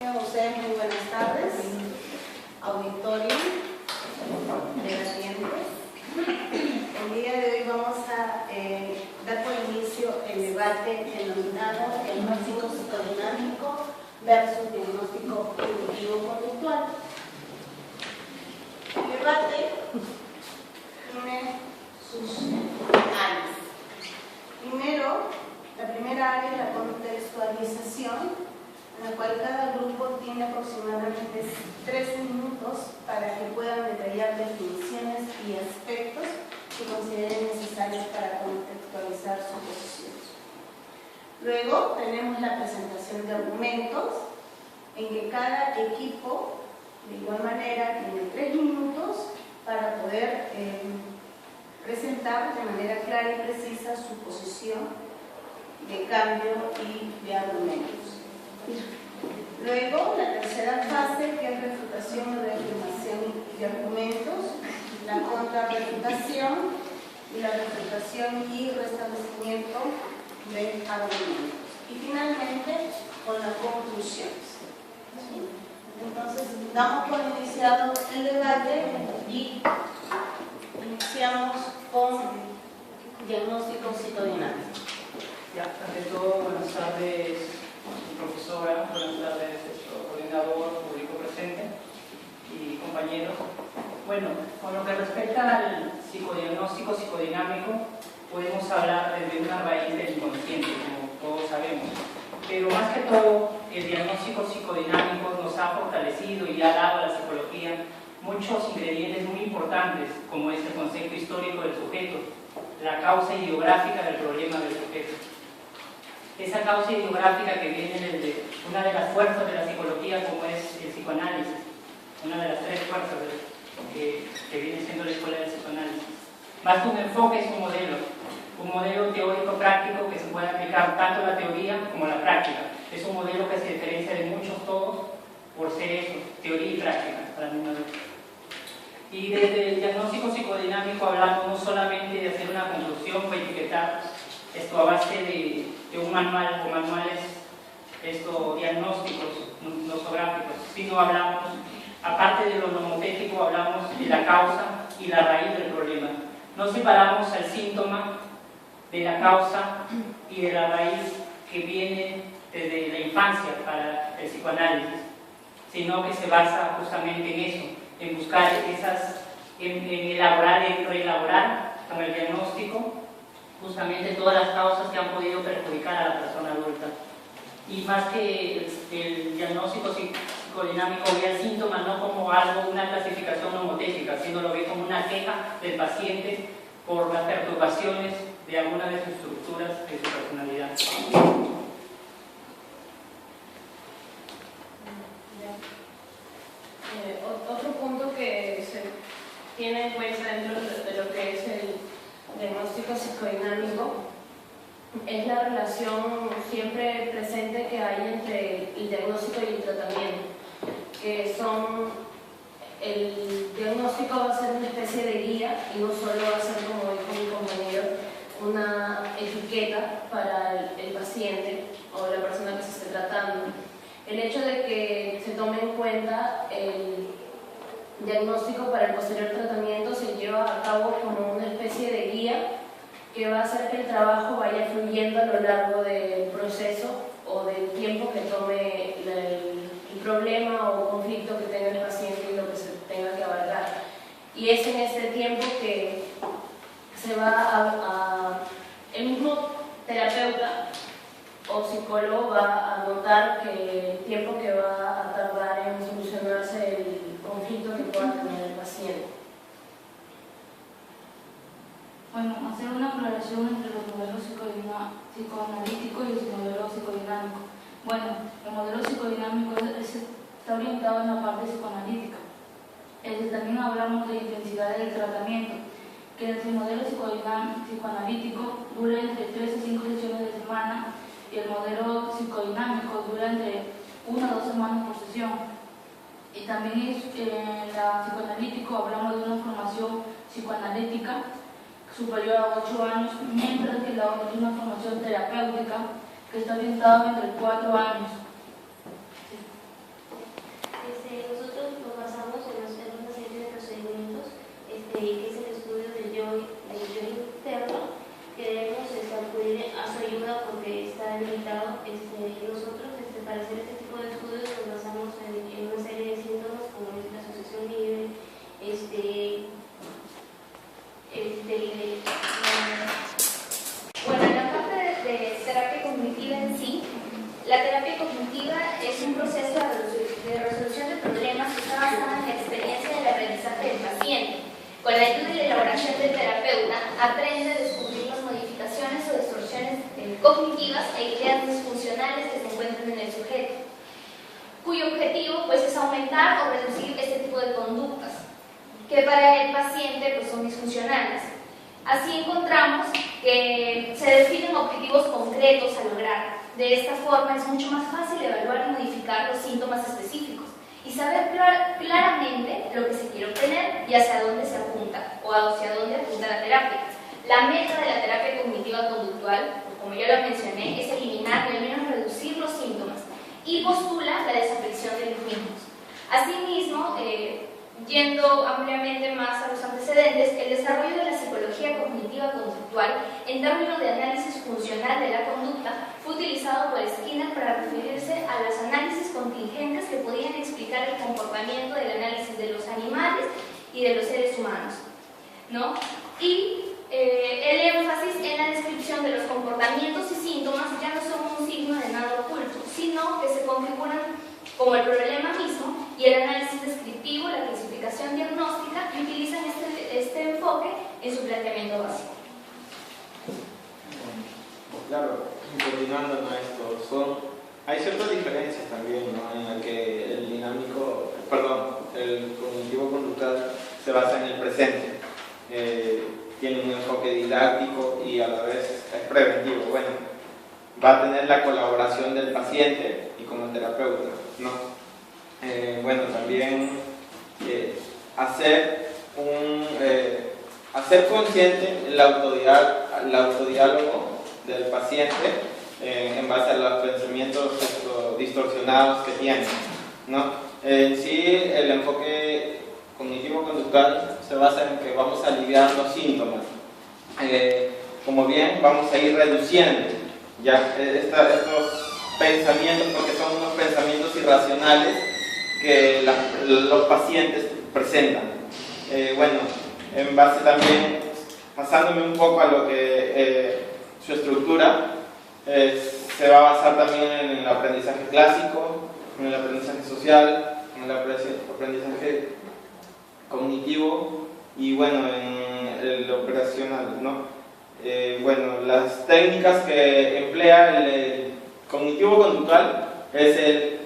Ustedes muy buenas tardes, auditorio, debatientes. El día de hoy vamos a dar por inicio el debate denominado diagnóstico psicodinámico versus diagnóstico cognitivo-conductual. El debate tiene sus áreas. Primero, la primera área es la contextualización, en la cual cada grupo tiene aproximadamente 13 minutos para que puedan detallar definiciones y aspectos que consideren necesarios para contextualizar su posición. Luego tenemos la presentación de argumentos, en que cada equipo de igual manera tiene 3 minutos para poder presentar de manera clara y precisa su posición de cambio y de argumentos. Luego, la tercera fase, que es refutación o reafirmación de argumentos, la contrarrefutación y la refutación y restablecimiento de argumentos. Y finalmente, con las conclusiones. Entonces, damos por iniciado el debate y iniciamos con diagnóstico psicodinámico. Ya, ante todo, buenas tardes, profesora, buenas tardes, coordinador, público presente y compañeros. Bueno, con lo que respecta al psicodiagnóstico psicodinámico, podemos hablar desde una raíz del inconsciente, como todos sabemos. Pero más que todo, el diagnóstico psicodinámico nos ha fortalecido y ha dado a la psicología muchos ingredientes muy importantes, como es el concepto histórico del sujeto, la causa ideográfica del problema del sujeto. Esa causa ideográfica que viene desde una de las fuerzas de la psicología, como es el psicoanálisis, una de las 3 fuerzas que viene siendo la escuela del psicoanálisis. Más que un enfoque, es un modelo teórico práctico que se puede aplicar tanto a la teoría como a la práctica. Es un modelo que se diferencia de muchos todos por ser eso, teoría y práctica a la misma vez. Y desde el diagnóstico psicodinámico hablamos no solamente de hacer una conclusión o etiquetar esto a base de un manual o manuales diagnósticos nosográficos, sino hablamos, aparte de lo nomotético, hablamos de la causa y la raíz del problema. No separamos al síntoma de la causa y de la raíz que viene desde la infancia para el psicoanálisis, sino que se basa justamente en eso, en buscar en elaborar, en reelaborar con el diagnóstico justamente todas las causas que han podido perjudicar a la persona adulta. Y más que el diagnóstico psicodinámico ve al síntoma no como algo, una clasificación nomotética, sino lo ve como una queja del paciente por las perturbaciones de alguna de sus estructuras de su personalidad. Otro punto que se tiene en cuenta dentro de lo que es el diagnóstico psicodinámico es la relación siempre presente que hay entre el diagnóstico y el tratamiento, que son, el diagnóstico va a ser una especie de guía y no solo va a ser, como dijo mi compañero, una etiqueta para el paciente o la persona que se esté tratando. El hecho de que se tome en cuenta el diagnóstico para el posterior tratamiento se lleva a cabo como una especie de guía que va a hacer que el trabajo vaya fluyendo a lo largo del proceso o del tiempo que tome el problema o conflicto que tenga el paciente y lo que se tenga que abarcar. Y es en este tiempo que se va el mismo terapeuta o psicólogo va a notar que el tiempo que va a tardar en solucionarse el conflicto que pueda tener el paciente. Bueno, hacer una aclaración entre los modelos psicoanalíticos y el modelo psicodinámico. Bueno, el modelo psicodinámico está orientado en la parte psicoanalítica. También hablamos de intensidad del tratamiento, que el modelo psicoanalítico dura entre 3 y 5 sesiones de semana y el modelo psicodinámico dura entre 1 a 2 semanas por sesión. Y también en la psicoanalítico hablamos de una formación psicoanalítica superior a 8 años, mientras que la otra es una formación terapéutica que está orientada entre 4 años. Con la ayuda y la elaboración del terapeuta, aprende a descubrir las modificaciones o distorsiones cognitivas e ideas disfuncionales que se encuentran en el sujeto, cuyo objetivo pues, es aumentar o reducir este tipo de conductas, que para el paciente pues, son disfuncionales. Así encontramos que se definen objetivos concretos a lograr. De esta forma es mucho más fácil evaluar y modificar los síntomas específicos y saber claramente lo que se quiere obtener y hacia dónde se apunta o hacia dónde apunta la terapia. La meta de la terapia cognitiva conductual, como ya lo mencioné, es eliminar y al menos reducir los síntomas y postula la desaparición de los mismos. Asimismo, yendo ampliamente más a los antecedentes, el desarrollo de la psicología cognitiva conductual en términos de análisis funcional de la conducta fue utilizado por Skinner para referirse a los análisis contingentes que podían explicar el comportamiento del análisis de los animales y de los seres humanos, ¿no? Y el énfasis en la descripción de los comportamientos y síntomas ya no son un signo de nada oculto, sino que se configuran como el problema mismo, y el análisis descriptivo, la clasificación diagnóstica, y utilizan este enfoque en su planteamiento básico. Claro, continuando con esto, hay ciertas diferencias también, ¿no? En la que el cognitivo conductual se basa en el presente, tiene un enfoque didáctico y a la vez es preventivo. Bueno, va a tener la colaboración del paciente y como terapeuta, ¿no? Bueno, también hacer consciente el autodiálogo del paciente en base a los pensamientos distorsionados que tiene, ¿no? En sí, el enfoque cognitivo-conductual se basa en que vamos a aliviar los síntomas, como bien vamos a ir reduciendo ya estos pensamientos, porque son unos pensamientos irracionales que los pacientes presentan. Bueno, en base también, pasándome un poco a lo que su estructura se va a basar también en el aprendizaje clásico, en el aprendizaje social, en el aprendizaje cognitivo y bueno, en el operacional, ¿no? Bueno, las técnicas que emplea el cognitivo-conductual es el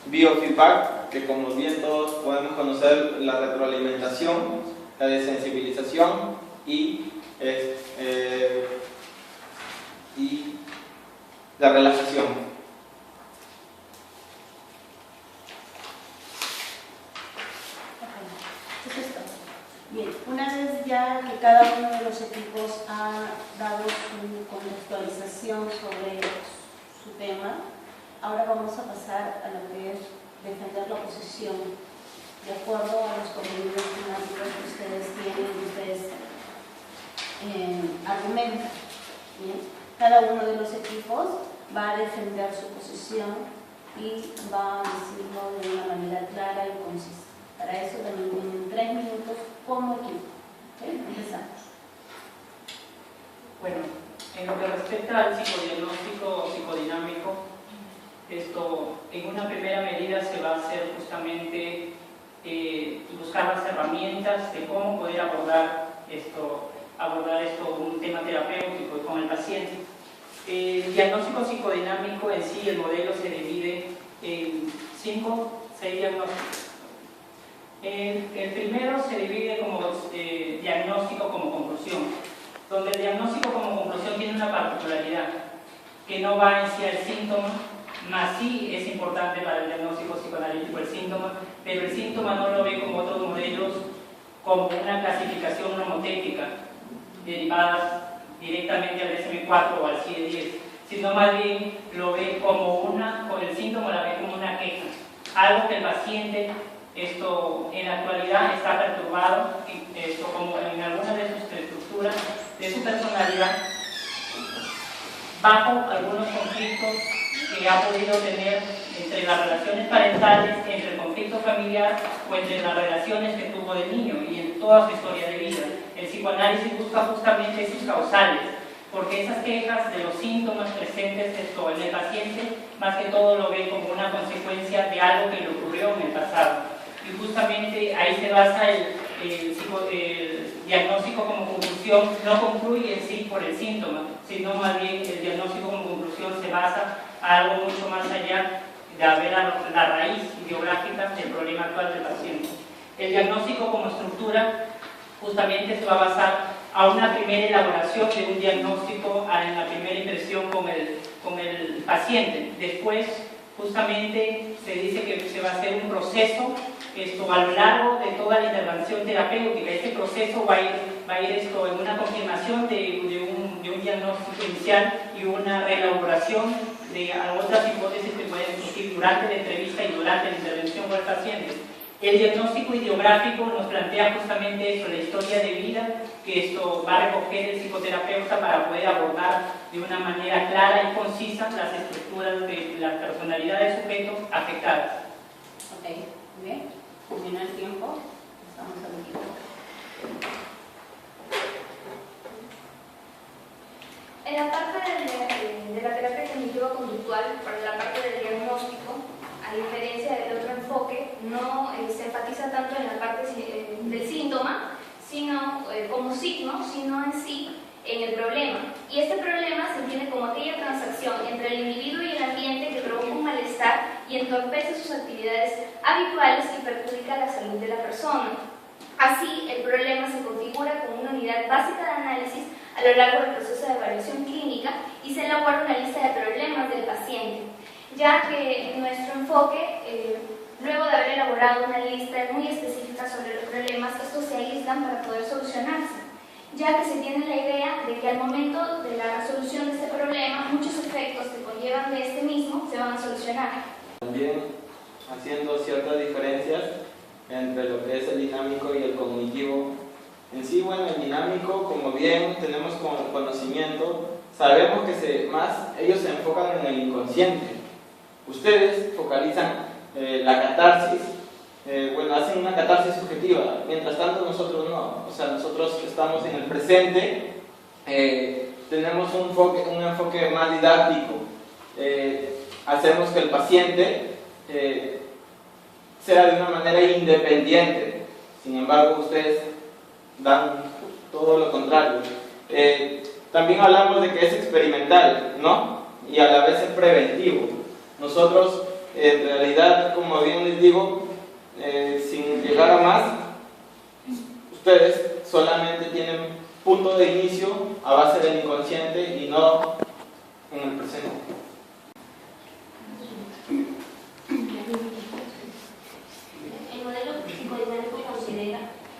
biofeedback, que como bien todos podemos conocer, la retroalimentación, la desensibilización y la relajación. Bien, una vez ya que cada uno de los equipos ha dado su contextualización sobre su tema, ahora vamos a pasar a lo que es defender la posición de acuerdo a los contenidos temáticos que ustedes tienen, que ustedes argumentan. ¿Bien? Cada uno de los equipos va a defender su posición y va a decirlo de una manera clara y concisa. Para eso también tienen 3 minutos como equipo. ¿Okay? Empezamos. Bueno, en lo que respecta al psicodiagnóstico psicodinámico, esto en una primera medida se va a hacer justamente buscar las herramientas de cómo poder abordar esto, un tema terapéutico con el paciente. El diagnóstico psicodinámico en sí, el modelo se divide en 6 diagnósticos. El primero se divide como diagnóstico como conclusión, donde el diagnóstico como conclusión tiene una particularidad, que no va en sí al síntoma, más sí es importante para el diagnóstico psicoanalítico el síntoma, pero el síntoma no lo ve como otros modelos, como una clasificación nomotécnica, derivadas directamente al DSM-4 o al CIE-10, sino más bien lo ve como el síntoma la ve como una queja, algo que el paciente en la actualidad está perturbado, como en alguna de sus estructuras, de su personalidad, bajo algunos conflictos que ha podido tener entre las relaciones parentales, entre el conflicto familiar o entre las relaciones que tuvo de niño y en toda su historia de vida. El psicoanálisis busca justamente sus causales, porque esas quejas de los síntomas presentes en el paciente, más que todo lo ve como una consecuencia de algo que le ocurrió en el pasado. Y justamente ahí se basa el diagnóstico como conclusión no concluye en sí por el síntoma, sino más bien el diagnóstico como conclusión se basa en algo mucho más allá de ver la raíz ideográfica del problema actual del paciente. El diagnóstico como estructura justamente se va a basar a una primera elaboración de un diagnóstico en la primera impresión con el paciente. Después, justamente, se dice que se va a hacer un proceso a lo largo de toda la intervención terapéutica. Este proceso va a ir en una confirmación de un diagnóstico inicial y una reelaboración de otras hipótesis que pueden surgir durante la entrevista y durante la intervención con el paciente. El diagnóstico ideográfico nos plantea justamente eso, la historia de vida que esto va a recoger el psicoterapeuta para poder abordar de una manera clara y concisa las estructuras de la personalidad del sujeto afectadas. Ok, muy bien. Termina el tiempo. Estamos aquí. En la parte de la terapia cognitivo-conductual, para la parte del diagnóstico, a diferencia del otro enfoque, no se enfatiza tanto en la parte del síntoma, sino como signo, sino en sí en el problema. Y este problema se entiende como aquella transacción entre el individuo y el ambiente que provoca un malestar y entorpece sus actividades habituales y perjudica la salud de la persona. Así, el problema se configura como una unidad básica de análisis a lo largo del proceso de evaluación clínica y se elabora una lista de problemas del paciente, ya que nuestro enfoque, luego de haber elaborado una lista muy específica sobre los problemas, estos se aíslan para poder solucionarse, ya que se tiene la idea de que al momento de la resolución de este problema, muchos efectos que conllevan de este mismo se van a solucionar. También haciendo ciertas diferencias entre lo que es el dinámico y el cognitivo. En sí, bueno, el dinámico, como bien tenemos conocimiento, sabemos que ellos se enfocan en el inconsciente. Ustedes focalizan la catarsis, hacen una catarsis subjetiva, mientras tanto nosotros no. O sea, nosotros estamos en el presente, tenemos un enfoque más didáctico, hacemos que el paciente sea de una manera independiente. Sin embargo, ustedes dan todo lo contrario. También hablamos de que es experimental, ¿no? Y a la vez es preventivo. Nosotros, en realidad, como bien les digo, sin llegar a más, ustedes solamente tienen punto de inicio a base del inconsciente y no en el presente. El modelo psicodinámico considera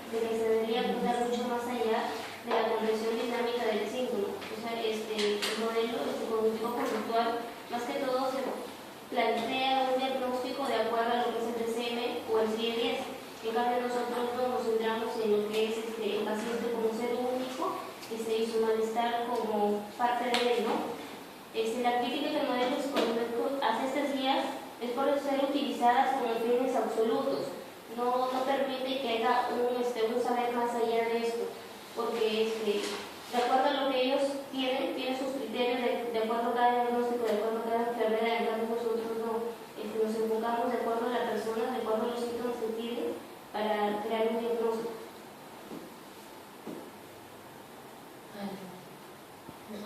que se debería apuntar mucho más allá de la comprensión dinámica del síntoma. O sea, el modelo cognitivo-conductual, más que todo, se plantea un diagnóstico de acuerdo a lo que es el DCM o el CIE-10. En cambio, nosotros nos centramos en lo que es el paciente como ser único y su malestar como parte de él, ¿no? La crítica que el modelo psicodinámico hace estas guías es por ser utilizadas con fines absolutos. No permite que haya un saber más allá de esto, porque de acuerdo a lo que ellos tienen sus criterios de acuerdo a cada diagnóstico, de acuerdo a cada enfermedad. En cambio nosotros no, nos enfocamos de acuerdo a la persona, de acuerdo a los síntomas que tienen para crear un diagnóstico.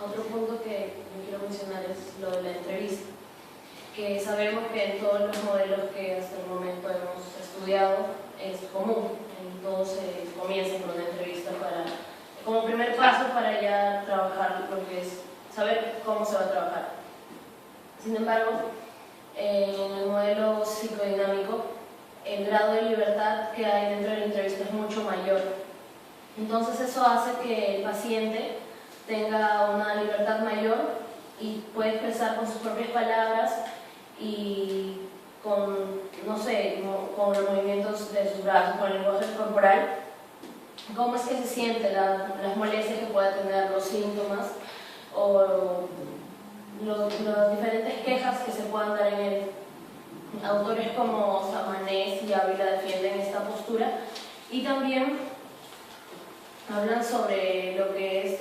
Otro punto que yo quiero mencionar es lo de la entrevista, que sabemos que en todos los modelos que hasta el momento hemos estudiado es común, en todos se comienza con una entrevista como primer paso para ya trabajar lo que es saber cómo se va a trabajar. Sin embargo, en el modelo psicodinámico, el grado de libertad que hay dentro de la entrevista es mucho mayor. Entonces eso hace que el paciente tenga una libertad mayor y puede expresar con sus propias palabras y con, no sé, con los movimientos de sus brazos, con el lenguaje corporal, cómo es que se siente, las molestias que pueda tener, los síntomas o las diferentes quejas que se puedan dar en él. Autores como Samanés y Ávila defienden esta postura y también hablan sobre lo que es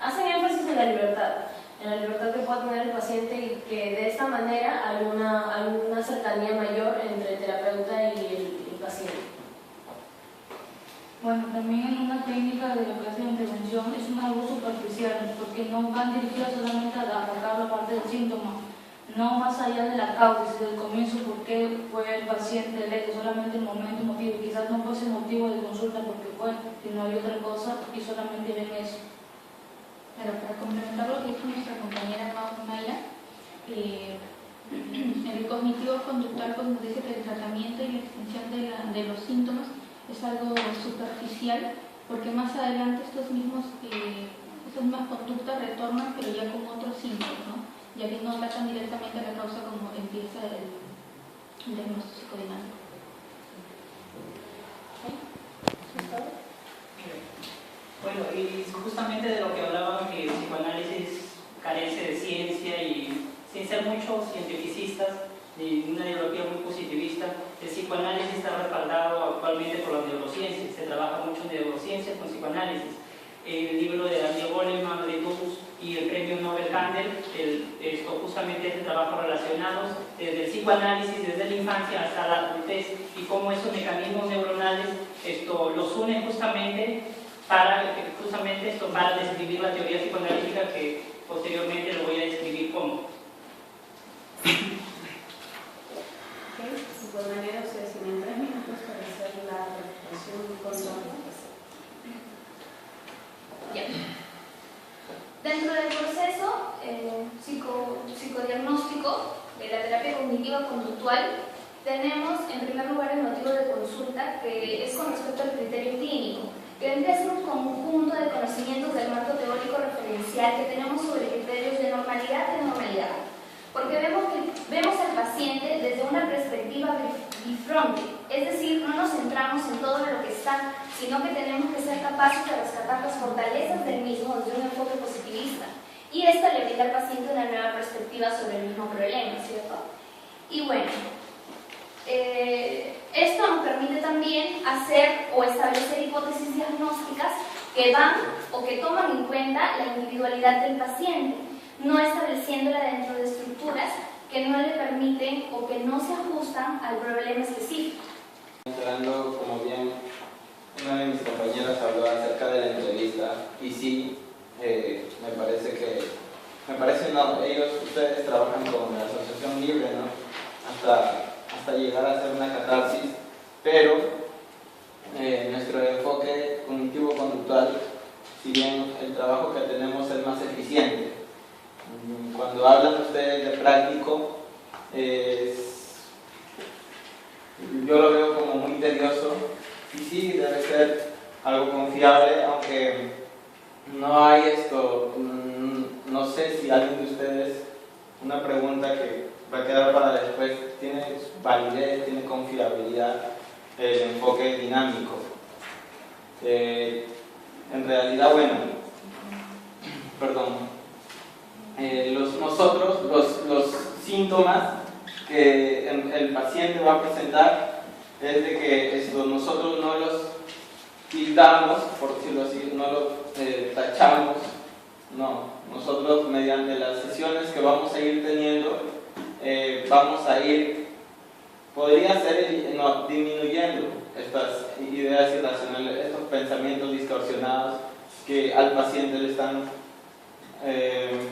hacen énfasis en la libertad que pueda tener el paciente y que de esta manera hay una cercanía mayor entre el terapeuta y el paciente. también en una técnica de lo que hace la intervención es algo superficial, porque no van dirigidas solamente a atacar la parte del síntoma, no más allá de la causa, desde el comienzo, por qué fue el paciente electo, solamente el momento, motivo, quizás no fuese el motivo de consulta porque fue, sino hay otra cosa y solamente ven eso. Pero para complementar lo que dijo nuestra compañera Mayra, el cognitivo conductal cuando dice que el tratamiento y la extensión de los síntomas es algo superficial, porque más adelante estas mismas conductas retornan, pero ya con otros síntomas, ¿no? Ya que no atacan directamente a la causa como empieza el diagnóstico psicodinámico. Bueno, y justamente de lo que hablaban, que el psicoanálisis carece de ciencia y sin ser muchos cientificistas ni una ideología muy positivista, el psicoanálisis está respaldado actualmente por la neurociencia. Se trabaja mucho en neurociencia con psicoanálisis. El libro de Daniel Goleman, de Tutus y el premio Nobel Handel, justamente este trabajo relacionados desde el psicoanálisis, desde la infancia hasta la adultez, y cómo esos mecanismos neuronales los unen justamente para describir la teoría psicoanalítica, que posteriormente lo voy a describir como. De igual manera, ustedes tienen 3 minutos para hacer la reflexión y control. Ya. Dentro del proceso psicodiagnóstico de la terapia cognitiva conductual, tenemos en primer lugar el motivo de consulta, que es con respecto al criterio clínico, que vendría a ser un conjunto de conocimientos del marco teórico referencial que tenemos sobre criterios de normalidad y anormalidad. Porque vemos al paciente desde una perspectiva bifronte, es decir, no nos centramos en todo lo que está, sino que tenemos que ser capaces de rescatar las fortalezas del mismo desde un enfoque positivista. Y esto le brinda al paciente una nueva perspectiva sobre el mismo problema, ¿cierto? Y bueno, esto nos permite también hacer o establecer hipótesis diagnósticas que van o que toman en cuenta la individualidad del paciente, no estableciéndola dentro de estructuras que no le permiten o que no se ajustan al problema específico. Hablando, como bien una de mis compañeras habló acerca de la entrevista, y sí, ustedes trabajan con la asociación libre, ¿no? Hasta llegar a hacer una catarsis, pero nuestro enfoque cognitivo-conductual, si bien el trabajo que tenemos es más eficiente, cuando hablan ustedes de práctico, yo lo veo como muy tedioso, y sí, debe ser algo confiable, aunque no hay no sé si alguien de ustedes, una pregunta que va a quedar para después, tiene validez, tiene confiabilidad, el enfoque dinámico. En realidad, los síntomas que el paciente va a presentar es de que nosotros no los tildamos, por decirlo así, no los tachamos, no. Nosotros, mediante las sesiones que vamos a ir teniendo, vamos a ir, podría ser disminuyendo estas ideas irracionales, estos pensamientos distorsionados que al paciente le están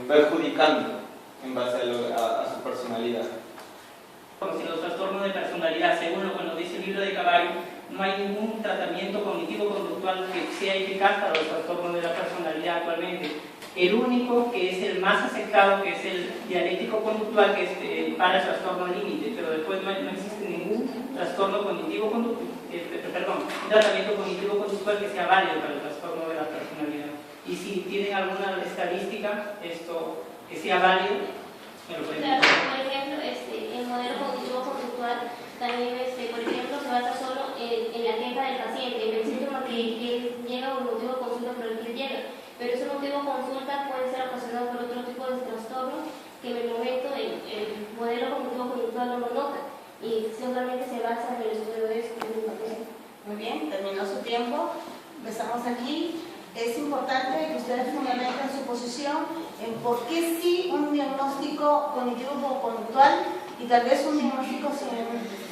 perjudicando en base a su personalidad. Si los trastornos de personalidad, según lo que nos dice el libro de Cavallo, no hay ningún tratamiento cognitivo-conductual que sea eficaz para los trastornos de la personalidad actualmente. El único que es el más aceptado, que es el dialéctico-conductual, que es para el trastorno límite, pero después no existe ningún trastorno cognitivo-conductual, un tratamiento cognitivo-conductual que sea válido para el trastorno de la personalidad. Y si tienen alguna estadística que sea válido, me lo pueden decir. Claro, por ejemplo, el modelo cognitivo-conductual también, por ejemplo, se basa solo en la queja del paciente, en el síntoma que llega o el motivo de consulta por el que llega. Pero ese motivo de consulta puede ser ocasionado por otro tipo de trastornos que en el momento el modelo cognitivo-conductual no lo nota y simplemente se basa en el estudio de eso. Muy bien, terminó su tiempo. Empezamos aquí. Es importante que ustedes fundamenten su posición en por qué sí un diagnóstico cognitivo-conductual y tal vez un diagnóstico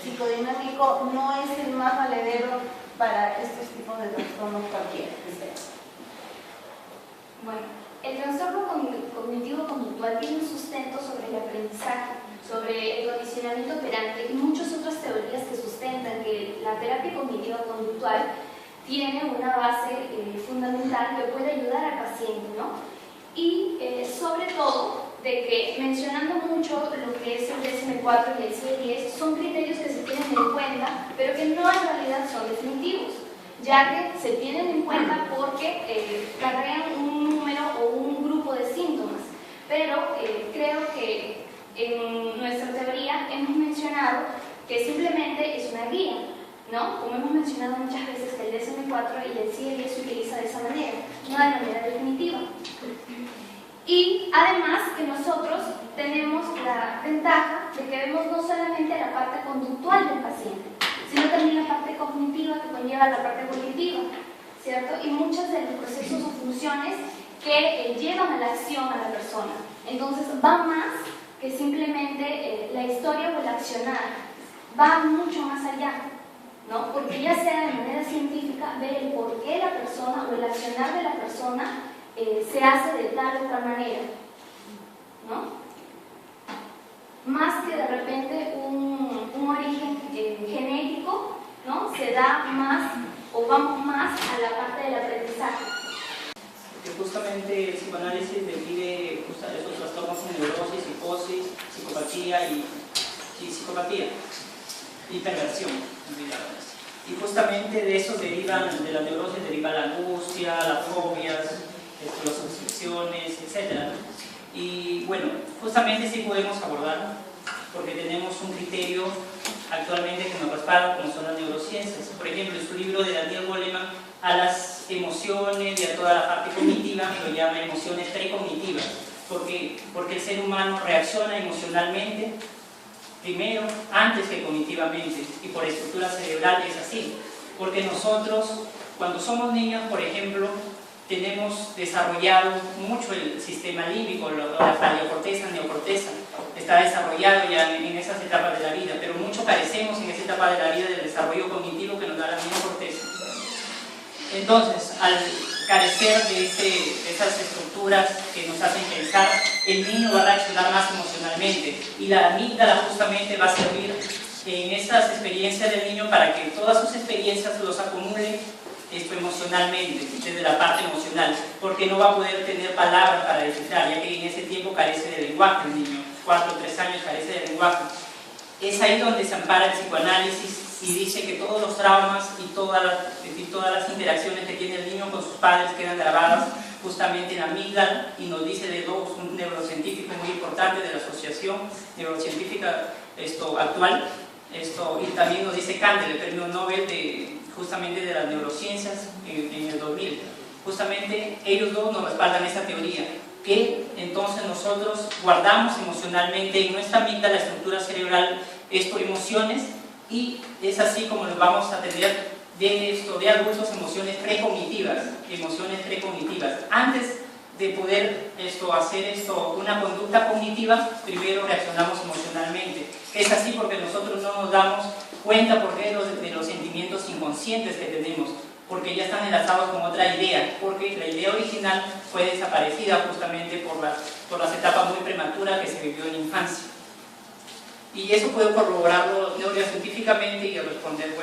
psicodinámico no es el más valedero para estos tipos de trastornos cualquiera que sea. Bueno, el trastorno cognitivo-conductual tiene un sustento sobre el aprendizaje, sobre el condicionamiento operante y muchas otras teorías que sustentan que la terapia cognitiva-conductual tiene una base fundamental que puede ayudar al paciente, ¿no? Y sobre todo, de que mencionando mucho lo que es el DSM-4 y el CIE-10, son criterios que se tienen en cuenta, pero que no en realidad son definitivos, ya que se tienen en cuenta porque cargan un número o un grupo de síntomas. Pero creo que en nuestra teoría hemos mencionado que simplemente es una guía, ¿no? Como hemos mencionado muchas veces que el DSM-4 y el CIE-10 se utiliza de esa manera, no de manera definitiva. Y además que nosotros tenemos la ventaja de que vemos no solamente la parte conductual del paciente, sino también la parte cognitiva que conlleva la parte cognitiva, ¿cierto? Y muchos de los procesos o funciones que llevan a la acción a la persona. Entonces va más que simplemente la historia o el accionar, va mucho más allá, ¿no? Porque ya sea de manera científica, ver el por qué la persona o el accionar de la persona se hace de tal o otra manera, ¿no? Más que de repente un origen genético, ¿no? Se da más o vamos más a la parte del aprendizaje. Que justamente el psicoanálisis define esos trastornos en neurosis, psicosis, psicopatía y perversión. Y justamente de eso derivan, de la neurosis deriva la angustia, las fobias, las obsesiones, etc. Y bueno, justamente sí podemos abordar, porque tenemos un criterio actualmente que nos respalda, como son las neurociencias. Por ejemplo, en su libro de Daniel Goleman, a las emociones y a toda la parte cognitiva lo llama emociones precognitivas. Porque el ser humano reacciona emocionalmente primero, antes que cognitivamente, y por estructura cerebral es así. Porque nosotros, cuando somos niños, por ejemplo, tenemos desarrollado mucho el sistema límbico, la paleocorteza, neocorteza, está desarrollado ya en esas etapas de la vida, pero mucho carecemos en esa etapa de la vida del desarrollo cognitivo que nos da la neocorteza. Entonces, al carecer de esas estructuras que nos hacen pensar, el niño va a reaccionar más emocionalmente y la amígdala justamente va a servir en esas experiencias del niño para que todas sus experiencias los acumule emocionalmente, desde la parte emocional, porque no va a poder tener palabras para descifrar, ya que en ese tiempo carece de lenguaje el niño, 4 o 3 años carece de lenguaje. Es ahí donde se ampara el psicoanálisis y dice que todos los traumas y todas las interacciones que tiene el niño con sus padres quedan grabadas justamente en la amígdala, y nos dice de dos, un neurocientífico muy importante de la Asociación Neurocientífica actual, y también nos dice Kandel, el premio Nobel justamente de las neurociencias en el 2000. Justamente ellos dos nos respaldan esta teoría, que entonces nosotros guardamos emocionalmente en nuestra amígdala, la estructura cerebral, emociones, y es así como nos vamos a tener de adultos emociones precognitivas. Antes de poder hacer una conducta cognitiva, primero reaccionamos emocionalmente. Es así porque nosotros no nos damos cuenta de los sentimientos inconscientes que tenemos, porque ya están enlazados con otra idea, porque la idea original fue desaparecida justamente por las etapas muy prematuras que se vivió en la infancia. Y eso puedo corroborarlo neurocientíficamente y responder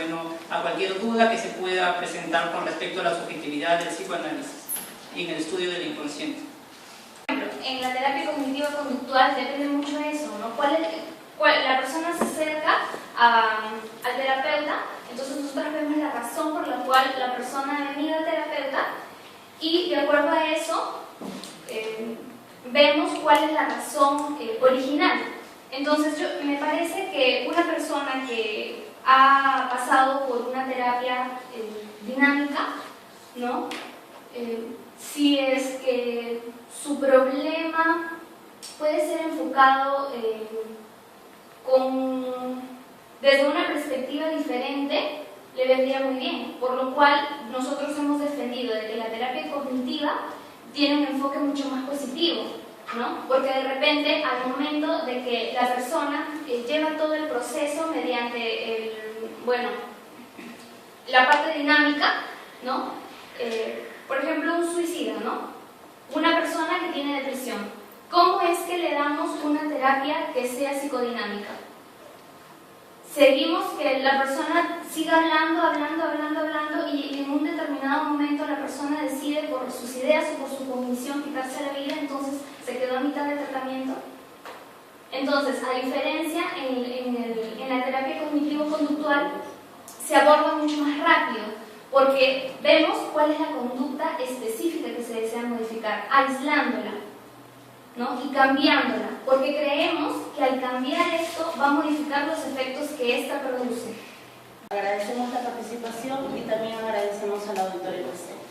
a cualquier duda que se pueda presentar con respecto a la subjetividad del psicoanálisis y en el estudio del inconsciente. En la terapia cognitiva-conductual depende mucho de eso, ¿no? La persona se acerca al terapeuta, entonces nosotros vemos la razón por la cual la persona ha venido al terapeuta y de acuerdo a eso vemos cuál es la razón original. Entonces me parece que una persona que ha pasado por una terapia dinámica, ¿no? Si es que su problema puede ser enfocado desde una perspectiva diferente, le vendría muy bien, por lo cual nosotros hemos defendido de que la terapia cognitiva tiene un enfoque mucho más positivo, ¿no? Porque de repente, al momento de que la persona lleva todo el proceso mediante la parte dinámica, ¿no? Por ejemplo, un suicida, ¿no? Una persona que tiene depresión. ¿Cómo es que le damos una terapia que sea psicodinámica? Seguimos que la persona siga hablando y en un determinado momento la persona decide por sus ideas o por su convicción quitarse la vida, entonces se quedó a mitad del tratamiento. Entonces, a diferencia en la terapia cognitivo-conductual, se aborda mucho más rápido, porque vemos cuál es la conducta específica que se desea modificar, aislándola, ¿no? Y cambiándola, porque creemos que al cambiar esto va a modificar los efectos que ésta produce. Agradecemos la participación y también agradecemos al auditorio presente.